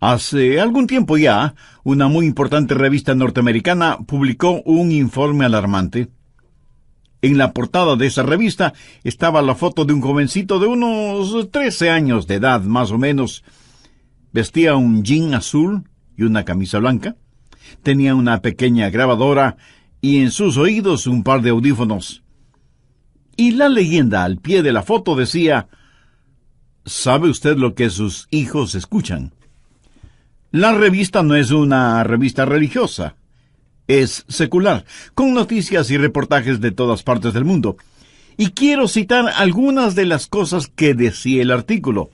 Hace algún tiempo ya, una muy importante revista norteamericana publicó un informe alarmante. En la portada de esa revista estaba la foto de un jovencito de unos 13 años de edad, más o menos. Vestía un jean azul y una camisa blanca. Tenía una pequeña grabadora y en sus oídos un par de audífonos. Y la leyenda al pie de la foto decía: ¿sabe usted lo que sus hijos escuchan? La revista no es una revista religiosa. Es secular, con noticias y reportajes de todas partes del mundo. Y quiero citar algunas de las cosas que decía el artículo.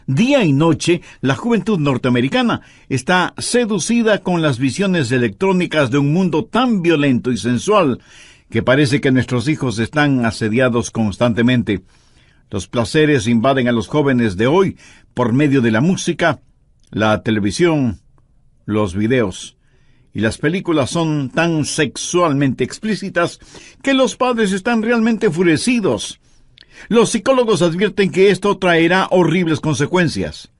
Día y noche, la juventud norteamericana está seducida con las visiones electrónicas de un mundo tan violento y sensual que parece que nuestros hijos están asediados constantemente. Los placeres invaden a los jóvenes de hoy por medio de la música, la televisión, los videos. Y las películas son tan sexualmente explícitas que los padres están realmente enfurecidos. Los psicólogos advierten que esto traerá horribles consecuencias.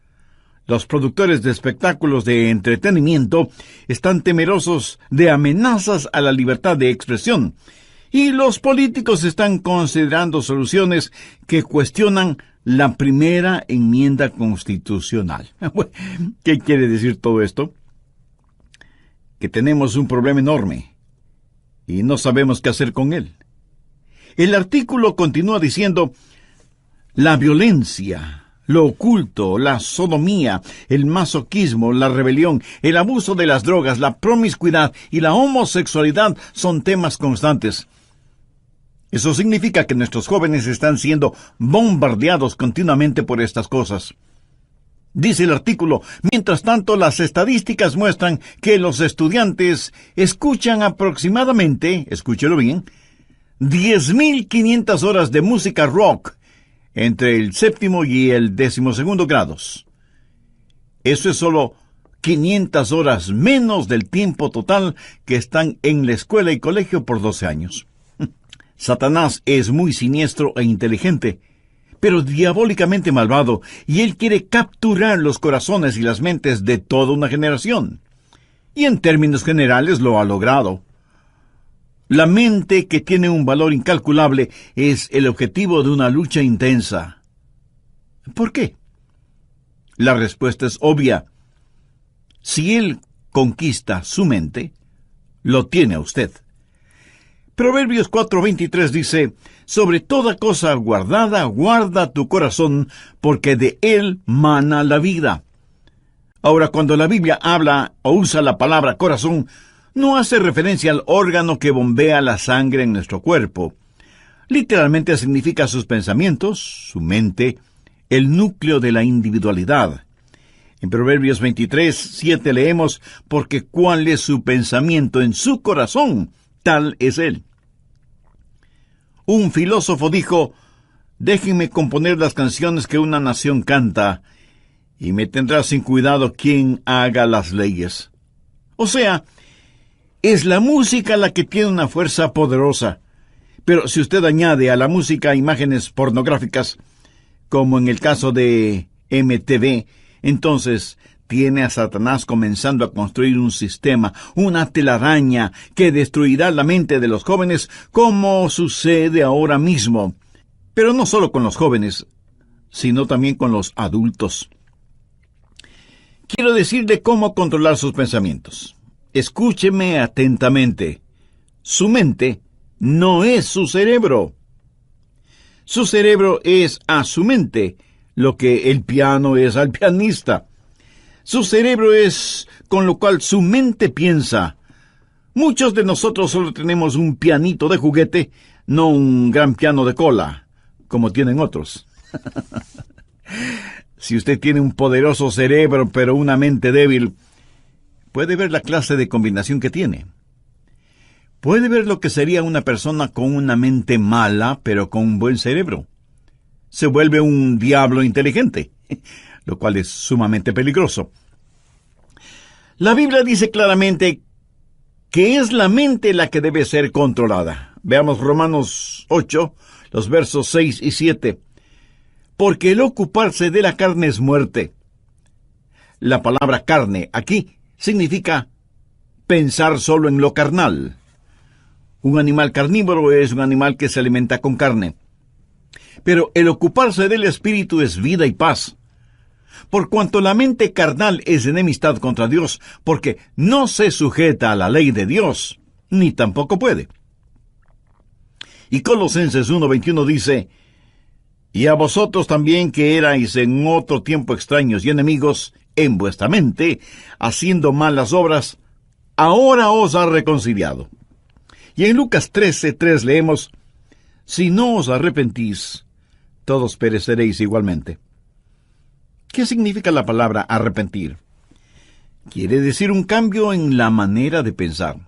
Los productores de espectáculos de entretenimiento están temerosos de amenazas a la libertad de expresión. Y los políticos están considerando soluciones que cuestionan la primera enmienda constitucional. ¿Qué quiere decir todo esto? Que tenemos un problema enorme y no sabemos qué hacer con él. El artículo continúa diciendo: la violencia, lo oculto, la sodomía, el masoquismo, la rebelión, el abuso de las drogas, la promiscuidad y la homosexualidad son temas constantes. Eso significa que nuestros jóvenes están siendo bombardeados continuamente por estas cosas. Dice el artículo: mientras tanto, las estadísticas muestran que los estudiantes escuchan aproximadamente, escúchelo bien, 10.500 horas de música rock entre el 7º y el 12º grados. Eso es solo 500 horas menos del tiempo total que están en la escuela y colegio por 12 años. Satanás es muy siniestro e inteligente, pero diabólicamente malvado, y él quiere capturar los corazones y las mentes de toda una generación. Y en términos generales lo ha logrado. La mente, que tiene un valor incalculable, es el objetivo de una lucha intensa. ¿Por qué? La respuesta es obvia. Si él conquista su mente, lo tiene a usted. Proverbios 4:23 dice: sobre toda cosa guardada, guarda tu corazón, porque de él mana la vida. Ahora, cuando la Biblia habla o usa la palabra corazón, no hace referencia al órgano que bombea la sangre en nuestro cuerpo. Literalmente significa sus pensamientos, su mente, el núcleo de la individualidad. En Proverbios 23:7 leemos: porque cuál es su pensamiento en su corazón, tal es él. Un filósofo dijo: déjenme componer las canciones que una nación canta, y me tendrá sin cuidado quien haga las leyes. O sea, es la música la que tiene una fuerza poderosa. Pero si usted añade a la música imágenes pornográficas, como en el caso de MTV, entonces tiene a Satanás comenzando a construir un sistema, una telaraña que destruirá la mente de los jóvenes, como sucede ahora mismo. Pero no solo con los jóvenes, sino también con los adultos. Quiero decirle cómo controlar sus pensamientos. Escúcheme atentamente. Su mente no es su cerebro. Su cerebro es a su mente lo que el piano es al pianista. Su cerebro es con lo cual su mente piensa. Muchos de nosotros solo tenemos un pianito de juguete, no un gran piano de cola, como tienen otros. Si usted tiene un poderoso cerebro, pero una mente débil, puede ver la clase de combinación que tiene. Puede ver lo que sería una persona con una mente mala, pero con un buen cerebro. Se vuelve un diablo inteligente, lo cual es sumamente peligroso. La Biblia dice claramente que es la mente la que debe ser controlada. Veamos Romanos 8, los versos 6 y 7. Porque el ocuparse de la carne es muerte, La palabra carne aquí significa pensar solo en lo carnal. Un animal carnívoro es un animal que se alimenta con carne. Pero el ocuparse del espíritu es vida y paz. Por cuanto la mente carnal es enemistad contra Dios, porque no se sujeta a la ley de Dios, ni tampoco puede. Y Colosenses 1:21 dice: y a vosotros también que erais en otro tiempo extraños y enemigos en vuestra mente, haciendo malas obras, ahora os ha reconciliado. Y en Lucas 13:3 leemos: si no os arrepentís, todos pereceréis igualmente. ¿Qué significa la palabra arrepentir? Quiere decir un cambio en la manera de pensar.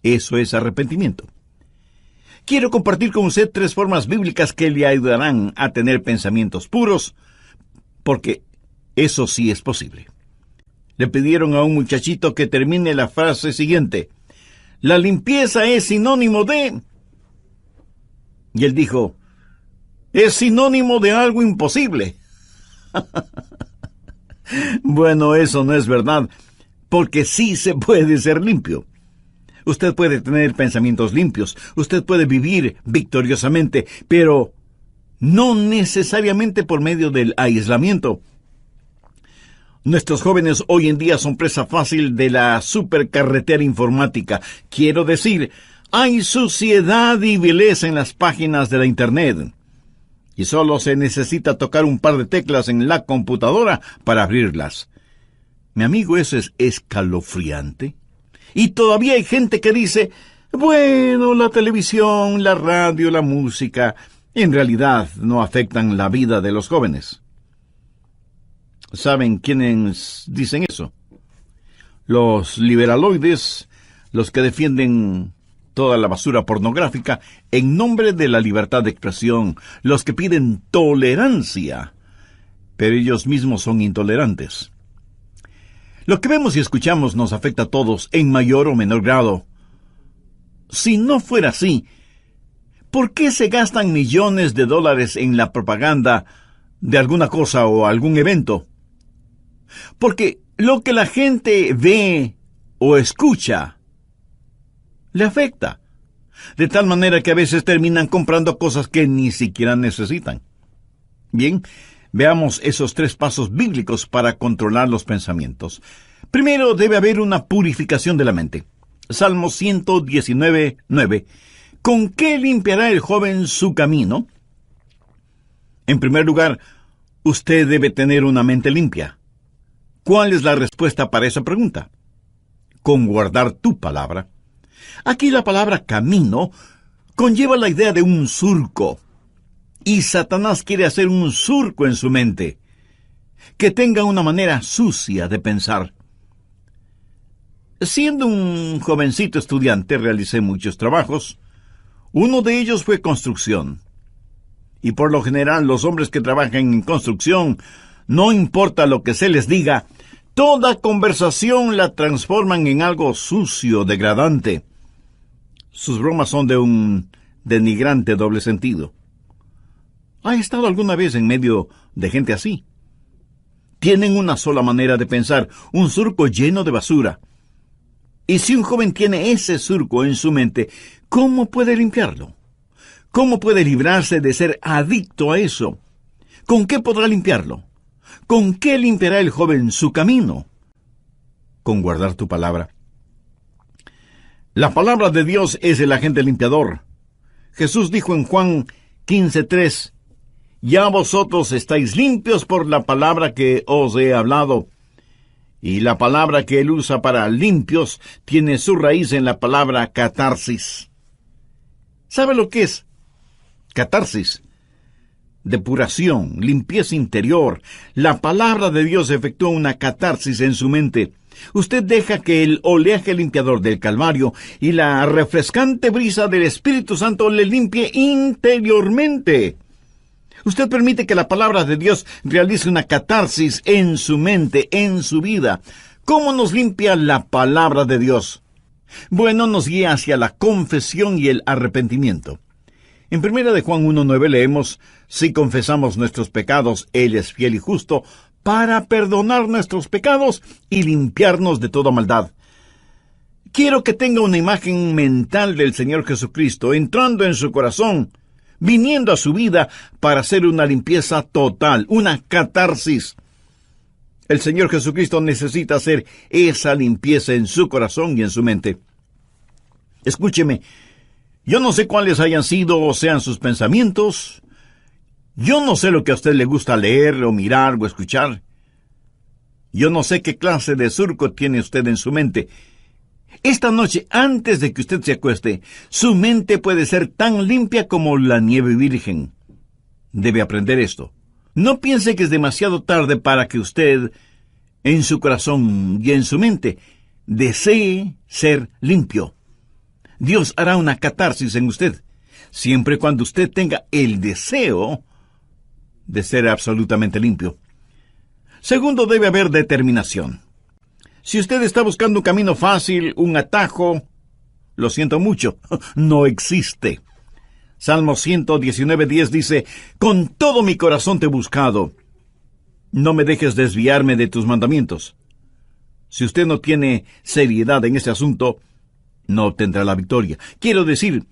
Eso es arrepentimiento. Quiero compartir con usted 3 formas bíblicas que le ayudarán a tener pensamientos puros, porque eso sí es posible. Le pidieron a un muchachito que termine la frase siguiente: la limpieza es sinónimo de... Y él dijo: es sinónimo de algo imposible. Bueno, eso no es verdad, porque sí se puede ser limpio. Usted puede tener pensamientos limpios, usted puede vivir victoriosamente, pero no necesariamente por medio del aislamiento. Nuestros jóvenes hoy en día son presa fácil de la supercarretera informática. Quiero decir, hay suciedad y vileza en las páginas de la Internet. Y solo se necesita tocar un par de teclas en la computadora para abrirlas. Mi amigo, eso es escalofriante. Y todavía hay gente que dice: bueno, la televisión, la radio, la música, en realidad no afectan la vida de los jóvenes. ¿Saben quiénes dicen eso? Los liberaloides, los que defienden toda la basura pornográfica en nombre de la libertad de expresión, los que piden tolerancia, pero ellos mismos son intolerantes. Lo que vemos y escuchamos nos afecta a todos en mayor o menor grado. Si no fuera así, ¿por qué se gastan millones de dólares en la propaganda de alguna cosa o algún evento? Porque lo que la gente ve o escucha le afecta, de tal manera que a veces terminan comprando cosas que ni siquiera necesitan. Bien, veamos esos 3 pasos bíblicos para controlar los pensamientos. Primero, debe haber una purificación de la mente. Salmo 119:9. ¿Con qué limpiará el joven su camino? En primer lugar, usted debe tener una mente limpia. ¿Cuál es la respuesta para esa pregunta? Con guardar tu palabra. Aquí la palabra camino conlleva la idea de un surco. Y Satanás quiere hacer un surco en su mente, que tenga una manera sucia de pensar. Siendo un jovencito estudiante, realicé muchos trabajos. Uno de ellos fue construcción. Y por lo general, los hombres que trabajan en construcción, no importa lo que se les diga, toda conversación la transforman en algo sucio, degradante. Sus bromas son de un denigrante doble sentido. ¿Ha estado alguna vez en medio de gente así? Tienen una sola manera de pensar, un surco lleno de basura. Y si un joven tiene ese surco en su mente, ¿cómo puede limpiarlo? ¿Cómo puede librarse de ser adicto a eso? ¿Con qué podrá limpiarlo? ¿Con qué limpiará el joven su camino? Con guardar tu palabra. La palabra de Dios es el agente limpiador. Jesús dijo en Juan 15:3, ya vosotros estáis limpios por la palabra que os he hablado. Y la palabra que él usa para limpios tiene su raíz en la palabra catarsis. ¿Sabe lo que es? Catarsis. Depuración, limpieza interior. La palabra de Dios efectúa una catarsis en su mente. Usted deja que el oleaje limpiador del Calvario y la refrescante brisa del Espíritu Santo le limpie interiormente. Usted permite que la palabra de Dios realice una catarsis en su mente, en su vida. ¿Cómo nos limpia la palabra de Dios? Bueno, nos guía hacia la confesión y el arrepentimiento. En 1 de Juan 1:9 leemos, si confesamos nuestros pecados, Él es fiel y justo para perdonar nuestros pecados y limpiarnos de toda maldad. Quiero que tenga una imagen mental del Señor Jesucristo entrando en su corazón, viniendo a su vida para hacer una limpieza total, una catarsis. El Señor Jesucristo necesita hacer esa limpieza en su corazón y en su mente. Escúcheme, yo no sé cuáles hayan sido o sean sus pensamientos. Yo no sé lo que a usted le gusta leer o mirar o escuchar. Yo no sé qué clase de surco tiene usted en su mente. Esta noche, antes de que usted se acueste, su mente puede ser tan limpia como la nieve virgen. Debe aprender esto. No piense que es demasiado tarde para que usted, en su corazón y en su mente, desee ser limpio. Dios hará una catarsis en usted, siempre y cuando usted tenga el deseo de ser absolutamente limpio. Segundo, debe haber determinación. Si usted está buscando un camino fácil, un atajo, lo siento mucho, no existe. Salmo 119:10 dice, «Con todo mi corazón te he buscado. No me dejes desviarme de tus mandamientos». Si usted no tiene seriedad en este asunto, no obtendrá la victoria. Quiero decir,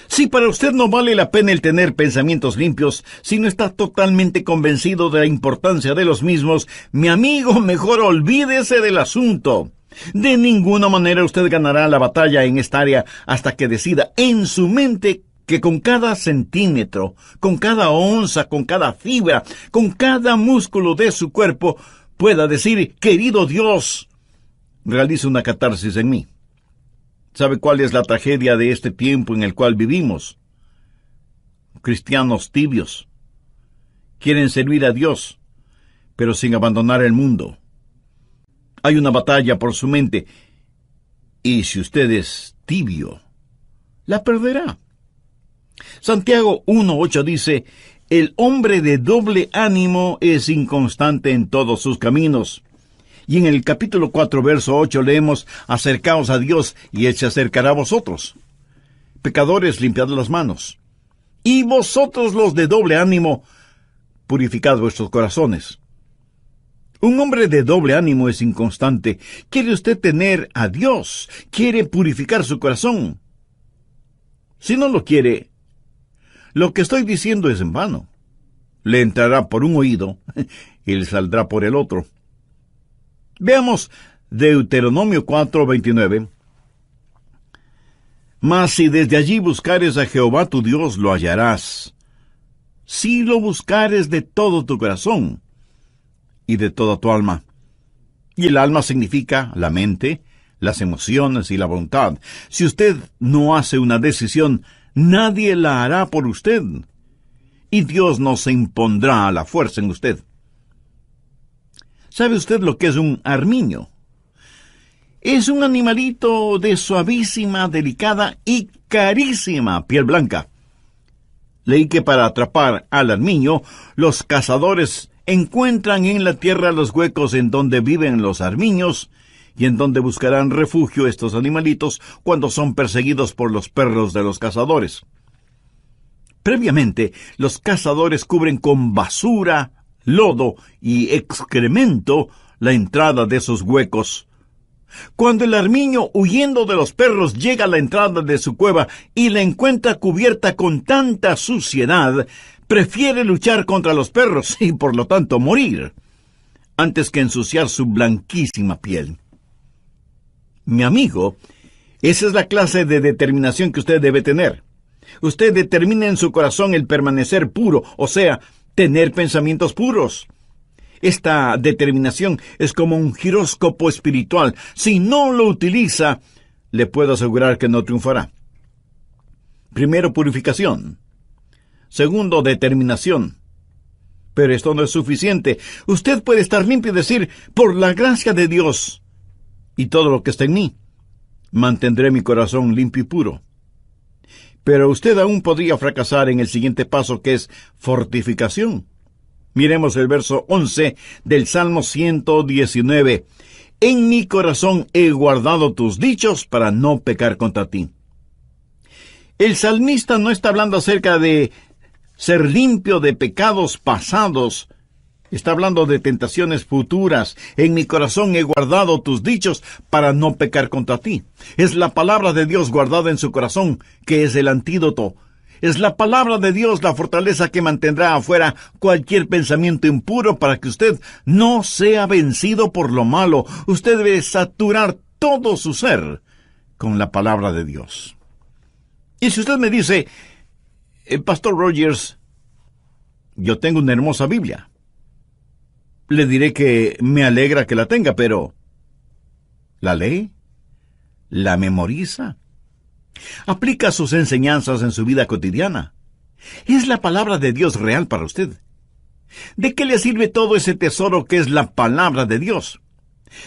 si para usted no vale la pena el tener pensamientos limpios, si no está totalmente convencido de la importancia de los mismos, mi amigo, mejor olvídese del asunto. De ninguna manera usted ganará la batalla en esta área hasta que decida en su mente que con cada centímetro, con cada onza, con cada fibra, con cada músculo de su cuerpo, pueda decir, querido Dios, realiza una catarsis en mí. ¿Sabe cuál es la tragedia de este tiempo en el cual vivimos? Cristianos tibios. Quieren servir a Dios, pero sin abandonar el mundo. Hay una batalla por su mente, y si usted es tibio, la perderá. Santiago 1:8 dice, «El hombre de doble ánimo es inconstante en todos sus caminos». Y en el capítulo 4, verso 8 leemos, «Acercaos a Dios, y Él se acercará a vosotros. Pecadores, limpiad las manos. Y vosotros los de doble ánimo, purificad vuestros corazones». Un hombre de doble ánimo es inconstante. ¿Quiere usted tener a Dios? ¿Quiere purificar su corazón? Si no lo quiere, lo que estoy diciendo es en vano. Le entrará por un oído y le saldrá por el otro. Veamos Deuteronomio 4:29. «Mas si desde allí buscares a Jehová tu Dios, lo hallarás, si lo buscares de todo tu corazón y de toda tu alma». Y el alma significa la mente, las emociones y la voluntad. Si usted no hace una decisión, nadie la hará por usted, y Dios no se impondrá a la fuerza en usted. ¿Sabe usted lo que es un armiño? Es un animalito de suavísima, delicada y carísima piel blanca. Leí que para atrapar al armiño, los cazadores encuentran en la tierra los huecos en donde viven los armiños y en donde buscarán refugio estos animalitos cuando son perseguidos por los perros de los cazadores. Previamente, los cazadores cubren con basura, lodo y excremento la entrada de esos huecos. Cuando el armiño, huyendo de los perros, llega a la entrada de su cueva y la encuentra cubierta con tanta suciedad, prefiere luchar contra los perros y, por lo tanto, morir, antes que ensuciar su blanquísima piel. Mi amigo, esa es la clase de determinación que usted debe tener. Usted determina en su corazón el permanecer puro, o sea, tener pensamientos puros. Esta determinación es como un giróscopo espiritual. Si no lo utiliza, le puedo asegurar que no triunfará. Primero, purificación. Segundo, determinación. Pero esto no es suficiente. Usted puede estar limpio y decir, por la gracia de Dios y todo lo que está en mí, mantendré mi corazón limpio y puro. Pero usted aún podría fracasar en el siguiente paso, que es fortificación. Miremos el verso 11 del Salmo 119. «En mi corazón he guardado tus dichos para no pecar contra ti». El salmista no está hablando acerca de ser limpio de pecados pasados, Está hablando de tentaciones futuras. En mi corazón he guardado tus dichos para no pecar contra ti. Es la palabra de Dios guardada en su corazón, que es el antídoto. Es la palabra de Dios la fortaleza que mantendrá afuera cualquier pensamiento impuro para que usted no sea vencido por lo malo. Usted debe saturar todo su ser con la palabra de Dios. Y si usted me dice, Pastor Rogers, yo tengo una hermosa Biblia, le diré que me alegra que la tenga, pero ¿la lee? ¿La memoriza? ¿Aplica sus enseñanzas en su vida cotidiana? ¿Es la palabra de Dios real para usted? ¿De qué le sirve todo ese tesoro que es la palabra de Dios?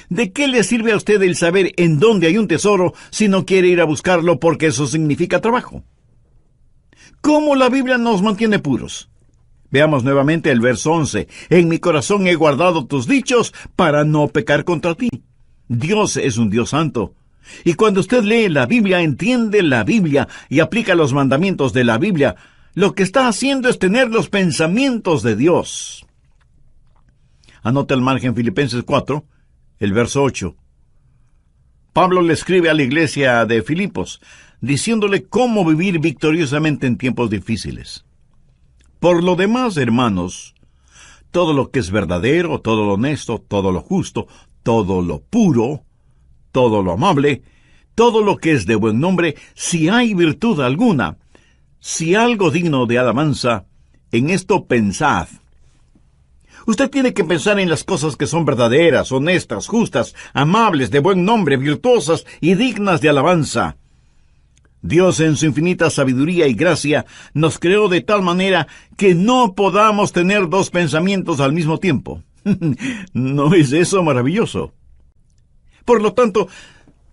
¿De qué le sirve a usted el saber en dónde hay un tesoro si no quiere ir a buscarlo porque eso significa trabajo? ¿Cómo la Biblia nos mantiene puros? Veamos nuevamente el verso 11. En mi corazón he guardado tus dichos para no pecar contra ti. Dios es un Dios santo. Y cuando usted lee la Biblia, entiende la Biblia y aplica los mandamientos de la Biblia, lo que está haciendo es tener los pensamientos de Dios. Anota al margen Filipenses 4, el verso 8. Pablo le escribe a la iglesia de Filipos, diciéndole cómo vivir victoriosamente en tiempos difíciles. Por lo demás, hermanos, todo lo que es verdadero, todo lo honesto, todo lo justo, todo lo puro, todo lo amable, todo lo que es de buen nombre, si hay virtud alguna, si algo digno de alabanza, en esto pensad. Usted tiene que pensar en las cosas que son verdaderas, honestas, justas, amables, de buen nombre, virtuosas y dignas de alabanza. Dios en su infinita sabiduría y gracia nos creó de tal manera que no podamos tener dos pensamientos al mismo tiempo. ¿No es eso maravilloso? Por lo tanto,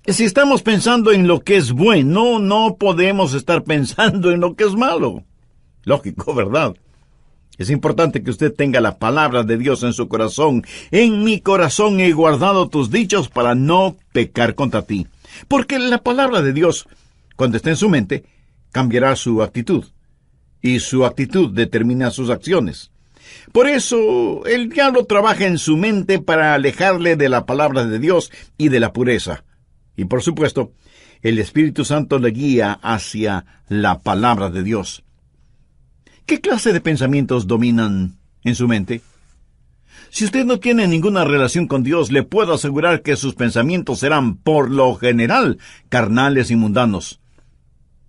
si estamos pensando en lo que es bueno, no podemos estar pensando en lo que es malo. Lógico, ¿verdad? Es importante que usted tenga la palabra de Dios en su corazón. En mi corazón he guardado tus dichos para no pecar contra ti. Porque la palabra de Dios, cuando esté en su mente, cambiará su actitud. Y su actitud determina sus acciones. Por eso, el diablo trabaja en su mente para alejarle de la palabra de Dios y de la pureza. Y por supuesto, el Espíritu Santo le guía hacia la palabra de Dios. ¿Qué clase de pensamientos dominan en su mente? Si usted no tiene ninguna relación con Dios, le puedo asegurar que sus pensamientos serán, por lo general, carnales y mundanos.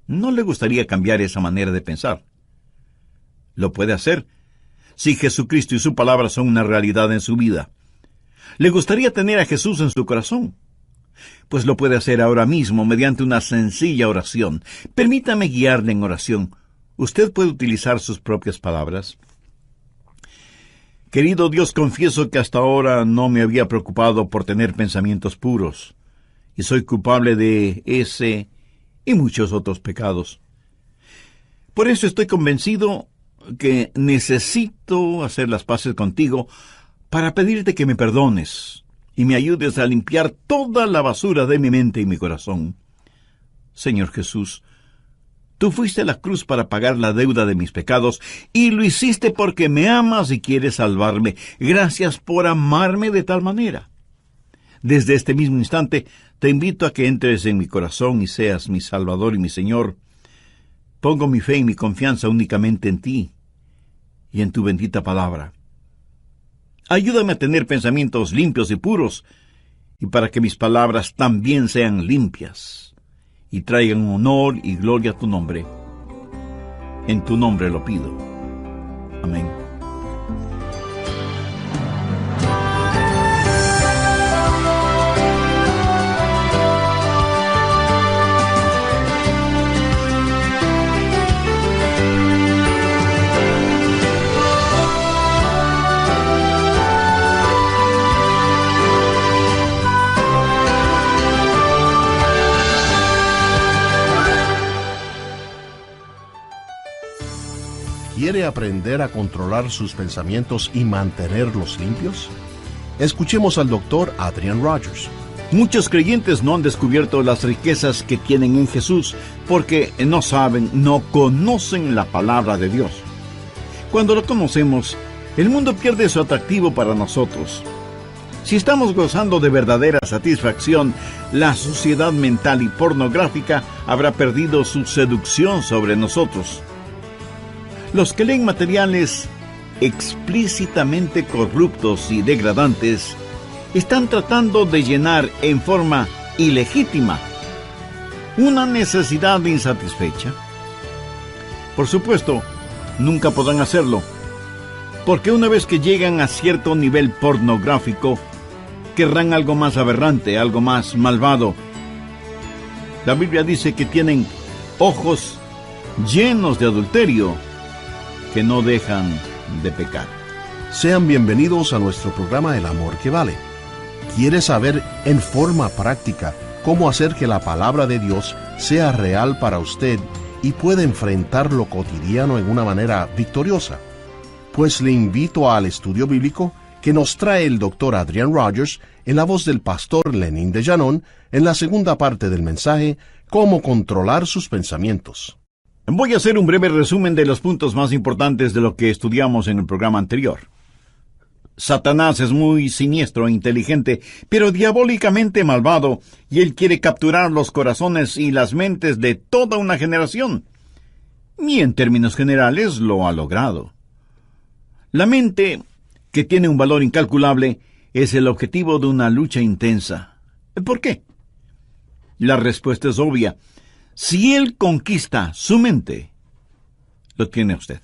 ¿No le gustaría cambiar esa manera de pensar? Lo puede hacer si Jesucristo y su palabra son una realidad en su vida. ¿Le gustaría tener a Jesús en su corazón? Pues lo puede hacer ahora mismo mediante una sencilla oración. Permítame guiarle en oración. Usted puede utilizar sus propias palabras. Querido Dios, confieso que hasta ahora no me había preocupado por tener pensamientos puros, y soy culpable de ese y muchos otros pecados. Por eso estoy convencido que necesito hacer las paces contigo para pedirte que me perdones y me ayudes a limpiar toda la basura de mi mente y mi corazón. Señor Jesús, tú fuiste a la cruz para pagar la deuda de mis pecados, y lo hiciste porque me amas y quieres salvarme. Gracias por amarme de tal manera. Desde este mismo instante, te invito a que entres en mi corazón y seas mi Salvador y mi Señor. Pongo mi fe y mi confianza únicamente en ti y en tu bendita palabra. Ayúdame a tener pensamientos limpios y puros, y para que mis palabras también sean limpias y traigan honor y gloria a tu nombre. En tu nombre lo pido. Amén. ¿Quiere aprender a controlar sus pensamientos y mantenerlos limpios? Escuchemos al Dr. Adrian Rogers. Muchos creyentes no han descubierto las riquezas que tienen en Jesús porque no conocen la palabra de Dios. Cuando lo conocemos, El mundo pierde su atractivo para nosotros. Si estamos gozando de verdadera satisfacción, la suciedad mental y pornográfica habrá perdido su seducción sobre nosotros. Los que leen materiales explícitamente corruptos y degradantes están tratando de llenar en forma ilegítima una necesidad insatisfecha. Por supuesto, nunca podrán hacerlo, porque una vez que llegan a cierto nivel pornográfico, querrán algo más aberrante, algo más malvado. La Biblia dice que tienen ojos llenos de adulterio que no dejan de pecar. Sean bienvenidos a nuestro programa El Amor que Vale. ¿Quiere saber en forma práctica cómo hacer que la palabra de Dios sea real para usted y pueda enfrentar lo cotidiano en una manera victoriosa? Pues le invito al estudio bíblico que nos trae el Dr. Adrian Rogers en la voz del pastor Lenín de Llanón en la segunda parte del mensaje Cómo controlar sus pensamientos. Voy a hacer un breve resumen de los puntos más importantes de lo que estudiamos en el programa anterior. Satanás es muy siniestro e inteligente, pero diabólicamente malvado, y él quiere capturar los corazones y las mentes de toda una generación. Y en términos generales lo ha logrado. La mente, que tiene un valor incalculable, es el objetivo de una lucha intensa. ¿Por qué? La respuesta es obvia. Si él conquista su mente, lo tiene usted.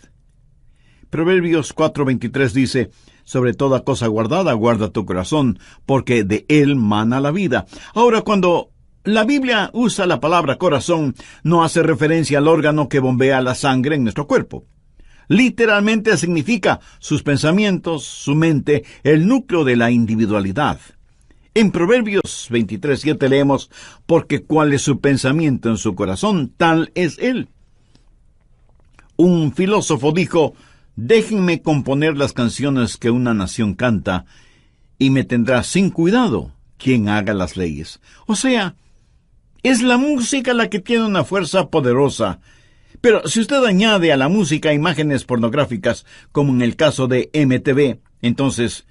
Proverbios 4:23 dice: sobre toda cosa guardada, guarda tu corazón, porque de él mana la vida. Ahora, cuando la Biblia usa la palabra corazón, no hace referencia al órgano que bombea la sangre en nuestro cuerpo. Literalmente significa sus pensamientos, su mente, el núcleo de la individualidad. En Proverbios 23:7 leemos: porque cuál es su pensamiento en su corazón, tal es él. Un filósofo dijo: déjenme componer las canciones que una nación canta, y me tendrá sin cuidado quien haga las leyes. O sea, es la música la que tiene una fuerza poderosa. Pero si usted añade a la música imágenes pornográficas, como en el caso de MTV, entonces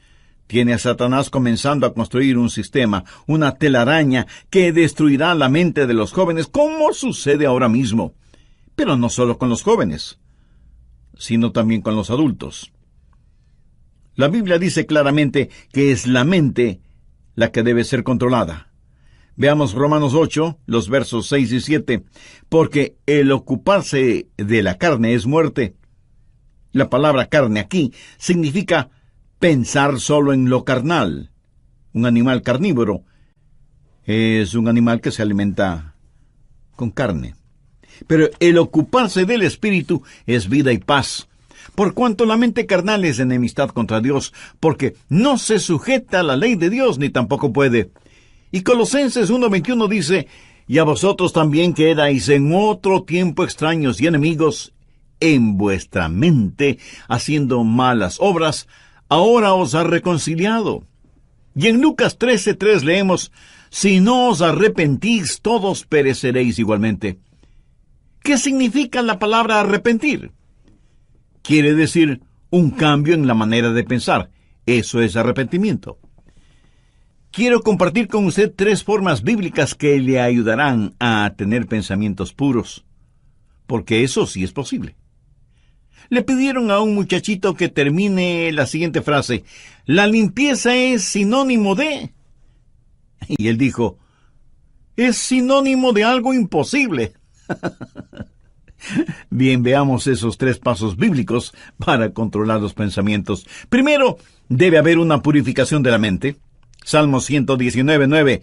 tiene a Satanás comenzando a construir un sistema, una telaraña que destruirá la mente de los jóvenes, como sucede ahora mismo. Pero no solo con los jóvenes, sino también con los adultos. La Biblia dice claramente que es la mente la que debe ser controlada. Veamos Romanos 8, los versos 6 y 7. Porque el ocuparse de la carne es muerte. La palabra carne aquí significa pensar solo en lo carnal. Un animal carnívoro es un animal que se alimenta con carne. Pero el ocuparse del espíritu es vida y paz. Por cuanto la mente carnal es enemistad contra Dios, porque no se sujeta a la ley de Dios, ni tampoco puede. Y Colosenses 1:21 dice: y a vosotros también que erais en otro tiempo extraños y enemigos en vuestra mente, haciendo malas obras, ahora os ha reconciliado. Y en Lucas 13:3 leemos: si no os arrepentís, todos pereceréis igualmente. ¿Qué significa la palabra arrepentir? Quiere decir un cambio en la manera de pensar. Eso es arrepentimiento. Quiero compartir con usted 3 formas bíblicas que le ayudarán a tener pensamientos puros, porque eso sí es posible. Le pidieron a un muchachito que termine la siguiente frase: la limpieza es sinónimo de... Y él dijo: es sinónimo de algo imposible. Bien, veamos esos 3 pasos bíblicos para controlar los pensamientos. Primero, debe haber una purificación de la mente. Salmo 119:9.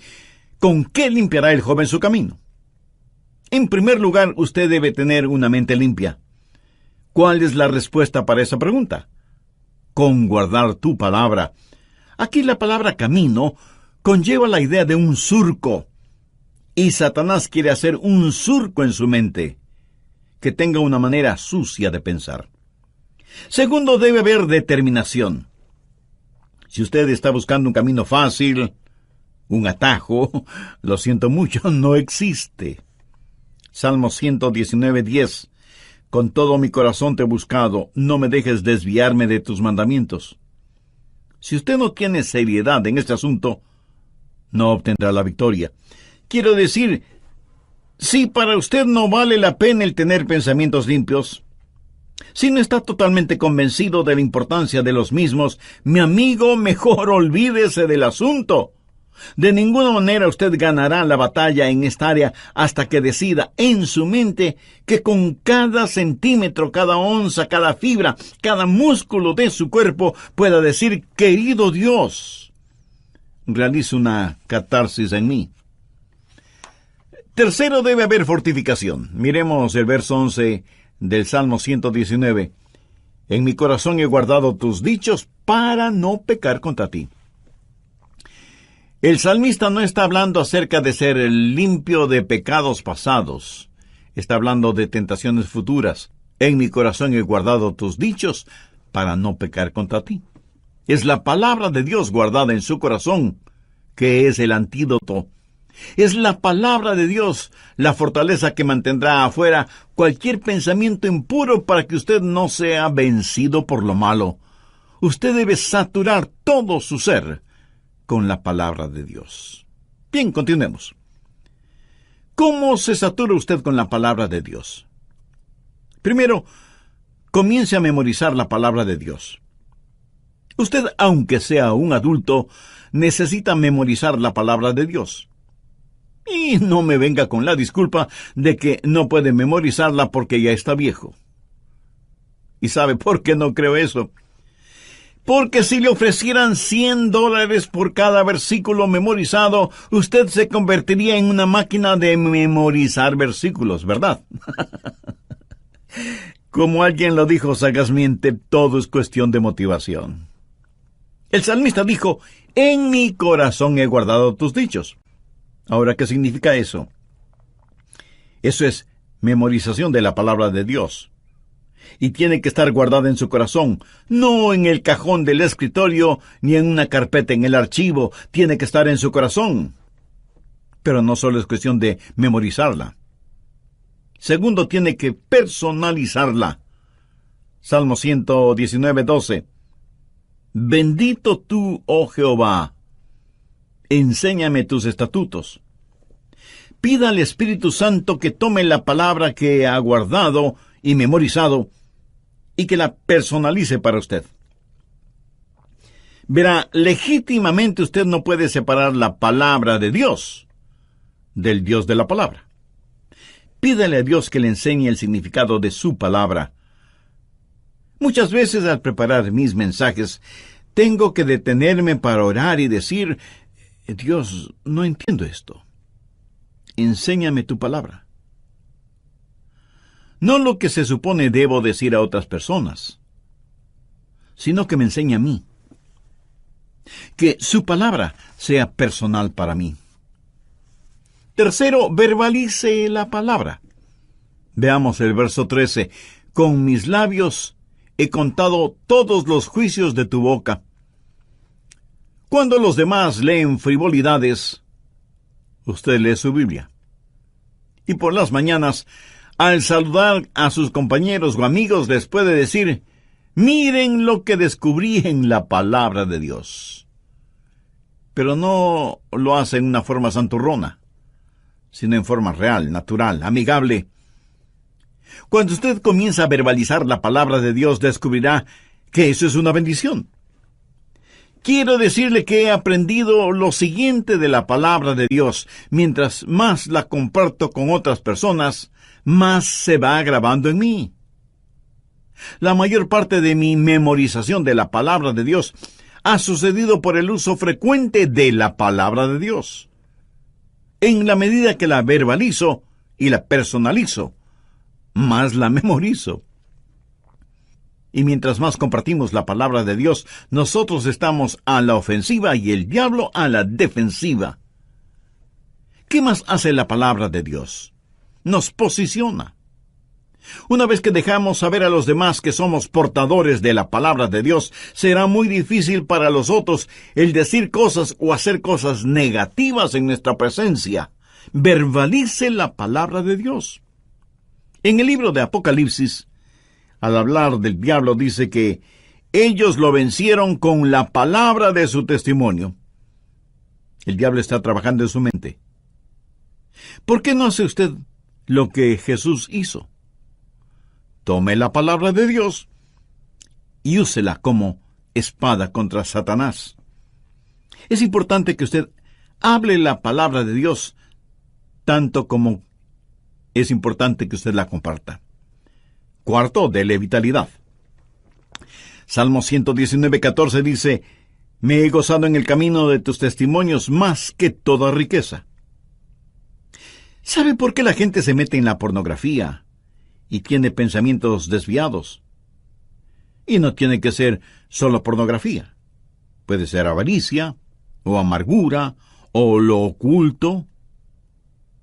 ¿Con qué limpiará el joven su camino? En primer lugar, usted debe tener una mente limpia. ¿Cuál es la respuesta para esa pregunta? Con guardar tu palabra. Aquí la palabra camino conlleva la idea de un surco. Y Satanás quiere hacer un surco en su mente, que tenga una manera sucia de pensar. Segundo, debe haber determinación. Si usted está buscando un camino fácil, un atajo, lo siento mucho, no existe. Salmo 119:10. Con todo mi corazón te he buscado, no me dejes desviarme de tus mandamientos. Si usted no tiene seriedad en este asunto, no obtendrá la victoria. Quiero decir, si para usted no vale la pena el tener pensamientos limpios, si no está totalmente convencido de la importancia de los mismos, mi amigo, mejor olvídese del asunto. De ninguna manera usted ganará la batalla en esta área hasta que decida en su mente que con cada centímetro, cada onza, cada fibra, cada músculo de su cuerpo pueda decir: querido Dios, realiza una catarsis en mí. Tercero, debe haber fortificación. Miremos el verso 11 del Salmo 119. En mi corazón he guardado tus dichos para no pecar contra ti. El salmista no está hablando acerca de ser limpio de pecados pasados. Está hablando de tentaciones futuras. En mi corazón he guardado tus dichos para no pecar contra ti. Es la palabra de Dios guardada en su corazón que es el antídoto. Es la palabra de Dios la fortaleza que mantendrá afuera cualquier pensamiento impuro para que usted no sea vencido por lo malo. Usted debe saturar todo su ser con la palabra de Dios. Bien, continuemos. ¿Cómo se satura usted con la palabra de Dios? Primero, comience a memorizar la palabra de Dios. Usted, aunque sea un adulto, necesita memorizar la palabra de Dios. Y no me venga con la disculpa de que no puede memorizarla porque ya está viejo. ¿Y sabe por qué no creo eso? Porque si le ofrecieran $100 por cada versículo memorizado, usted se convertiría en una máquina de memorizar versículos, ¿verdad? Como alguien lo dijo sagazmente, todo es cuestión de motivación. El salmista dijo: en mi corazón he guardado tus dichos. Ahora, ¿qué significa eso? Eso es memorización de la palabra de Dios. Y tiene que estar guardada en su corazón, no en el cajón del escritorio, ni en una carpeta en el archivo. Tiene que estar en su corazón. Pero no solo es cuestión de memorizarla. Segundo, tiene que personalizarla. Salmo 119:12. Bendito tú, oh Jehová, enséñame tus estatutos. Pida al Espíritu Santo que tome la palabra que ha guardado y memorizado y que la personalice para usted. Verá, legítimamente usted no puede separar la palabra de Dios del Dios de la palabra. Pídale a Dios que le enseñe el significado de su palabra. Muchas veces al preparar mis mensajes, tengo que detenerme para orar y decir: Dios, no entiendo esto. Enséñame tu palabra. No lo que se supone debo decir a otras personas, sino que me enseñe a mí. Que su palabra sea personal para mí. Tercero, verbalice la palabra. Veamos el verso 13. Con mis labios he contado todos los juicios de tu boca. Cuando los demás leen frivolidades, usted lee su Biblia. Y por las mañanas, al saludar a sus compañeros o amigos, les puede decir: miren lo que descubrí en la palabra de Dios. Pero no lo hace en una forma santurrona, sino en forma real, natural, amigable. Cuando usted comienza a verbalizar la palabra de Dios, descubrirá que eso es una bendición. Quiero decirle que he aprendido lo siguiente de la palabra de Dios. Mientras más la comparto con otras personas, más se va grabando en mí. La mayor parte de mi memorización de la palabra de Dios ha sucedido por el uso frecuente de la palabra de Dios. En la medida que la verbalizo y la personalizo, más la memorizo. Y mientras más compartimos la palabra de Dios, nosotros estamos a la ofensiva y el diablo a la defensiva. ¿Qué más hace la palabra de Dios? Nos posiciona. Una vez que dejamos saber a los demás que somos portadores de la palabra de Dios, será muy difícil para los otros el decir cosas o hacer cosas negativas en nuestra presencia. Verbalice la palabra de Dios. En el libro de Apocalipsis, al hablar del diablo, dice que ellos lo vencieron con la palabra de su testimonio. El diablo está trabajando en su mente. ¿Por qué no hace usted lo que Jesús hizo? Tome la palabra de Dios y úsela como espada contra Satanás. Es importante que usted hable la palabra de Dios, tanto como es importante que usted la comparta. Cuarto, dele vitalidad. Salmo 119:14 dice: Me he gozado en el camino de tus testimonios más que toda riqueza. ¿Sabe por qué la gente se mete en la pornografía y tiene pensamientos desviados? Y no tiene que ser solo pornografía. Puede ser avaricia, o amargura, o lo oculto.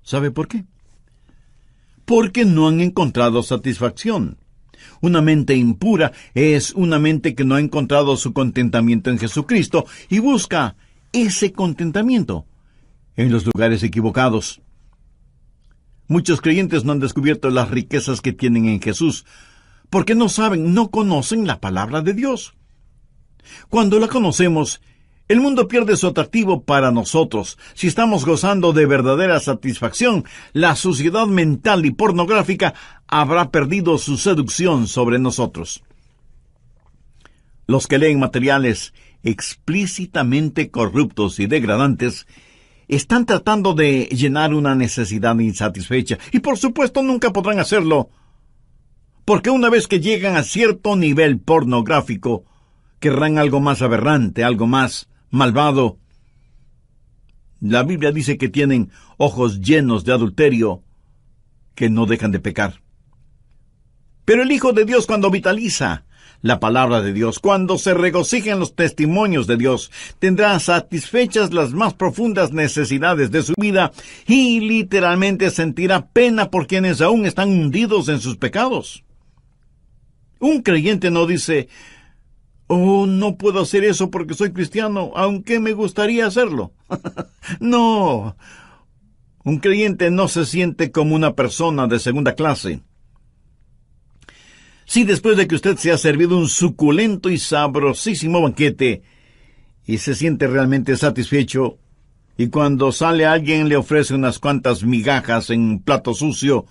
¿Sabe por qué? Porque no han encontrado satisfacción. Una mente impura es una mente que no ha encontrado su contentamiento en Jesucristo y busca ese contentamiento en los lugares equivocados. Muchos creyentes no han descubierto las riquezas que tienen en Jesús porque no saben, no conocen la palabra de Dios. Cuando la conocemos, el mundo pierde su atractivo para nosotros. Si estamos gozando de verdadera satisfacción, la suciedad mental y pornográfica habrá perdido su seducción sobre nosotros. Los que leen materiales explícitamente corruptos y degradantes están tratando de llenar una necesidad insatisfecha, y por supuesto nunca podrán hacerlo, porque una vez que llegan a cierto nivel pornográfico, querrán algo más aberrante, algo más malvado. La Biblia dice que tienen ojos llenos de adulterio, que no dejan de pecar. Pero el Hijo de Dios, cuando vitaliza la palabra de Dios, cuando se regocija en los testimonios de Dios, tendrá satisfechas las más profundas necesidades de su vida y literalmente sentirá pena por quienes aún están hundidos en sus pecados. Un creyente no dice: oh, no puedo hacer eso porque soy cristiano, aunque me gustaría hacerlo. No, un creyente no se siente como una persona de segunda clase. Si después de que usted se ha servido un suculento y sabrosísimo banquete y se siente realmente satisfecho, y cuando sale alguien le ofrece unas cuantas migajas en un plato sucio,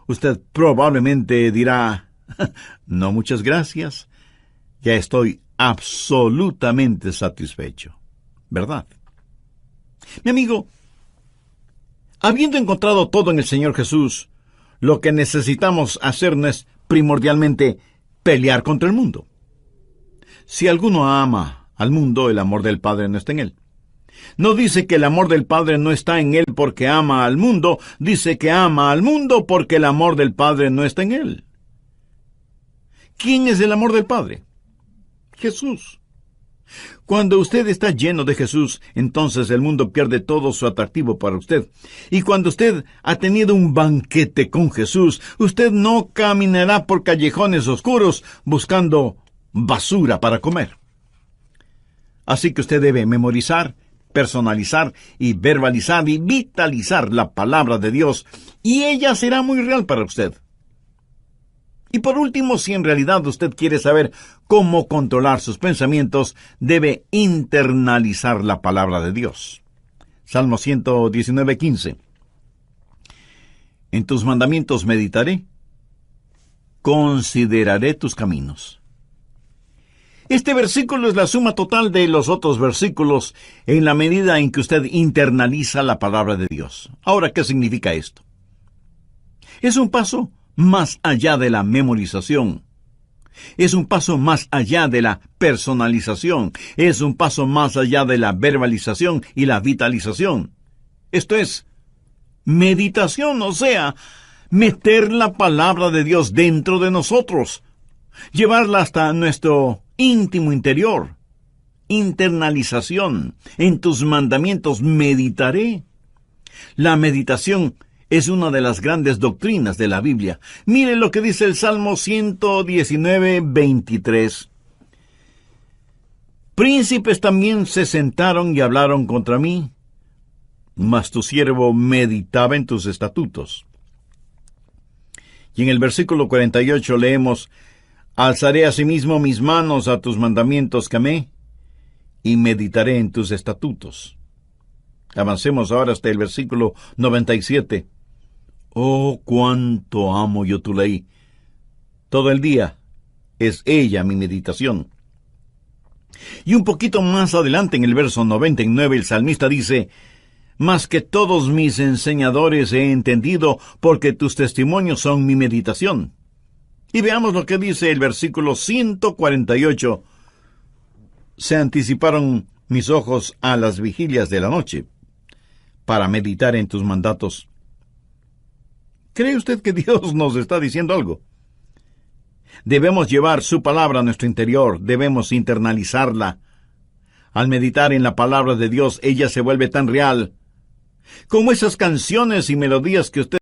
usted probablemente dirá: no, muchas gracias, ya estoy absolutamente satisfecho. ¿Verdad? Mi amigo, habiendo encontrado todo en el Señor Jesús, lo que necesitamos hacer no es primordialmente pelear contra el mundo. Si alguno ama al mundo, el amor del Padre no está en él. No dice que el amor del Padre no está en él porque ama al mundo, dice que ama al mundo porque el amor del Padre no está en él. ¿Quién es el amor del Padre? Jesús. Cuando usted está lleno de Jesús, entonces el mundo pierde todo su atractivo para usted. Y cuando usted ha tenido un banquete con Jesús, usted no caminará por callejones oscuros buscando basura para comer. Así que usted debe memorizar, personalizar y verbalizar y vitalizar la palabra de Dios, y ella será muy real para usted. Y por último, si en realidad usted quiere saber cómo controlar sus pensamientos, debe internalizar la palabra de Dios. Salmo 119:15. En tus mandamientos meditaré, consideraré tus caminos. Este versículo es la suma total de los otros versículos en la medida en que usted internaliza la palabra de Dios. Ahora, ¿qué significa esto? Es un paso más allá de la memorización. Es un paso más allá de la personalización. Es un paso más allá de la verbalización y la vitalización. Esto es meditación, o sea, meter la palabra de Dios dentro de nosotros, llevarla hasta nuestro íntimo interior. Internalización. En tus mandamientos meditaré. La meditación es una de las grandes doctrinas de la Biblia. Mire lo que dice el Salmo 119:23. Príncipes también se sentaron y hablaron contra mí, mas tu siervo meditaba en tus estatutos. Y en el versículo 48 leemos: Alzaré asimismo mis manos a tus mandamientos que amé, y meditaré en tus estatutos. Avancemos ahora hasta el versículo 97. Oh, cuánto amo yo tu ley. Todo el día es ella mi meditación. Y un poquito más adelante, en el verso 99, el salmista dice: Más que todos mis enseñadores he entendido, porque tus testimonios son mi meditación. Y veamos lo que dice el versículo 148. Se anticiparon mis ojos a las vigilias de la noche, para meditar en tus mandatos. ¿Cree usted que Dios nos está diciendo algo? Debemos llevar su palabra a nuestro interior, debemos internalizarla. Al meditar en la palabra de Dios, ella se vuelve tan real, como esas canciones y melodías que usted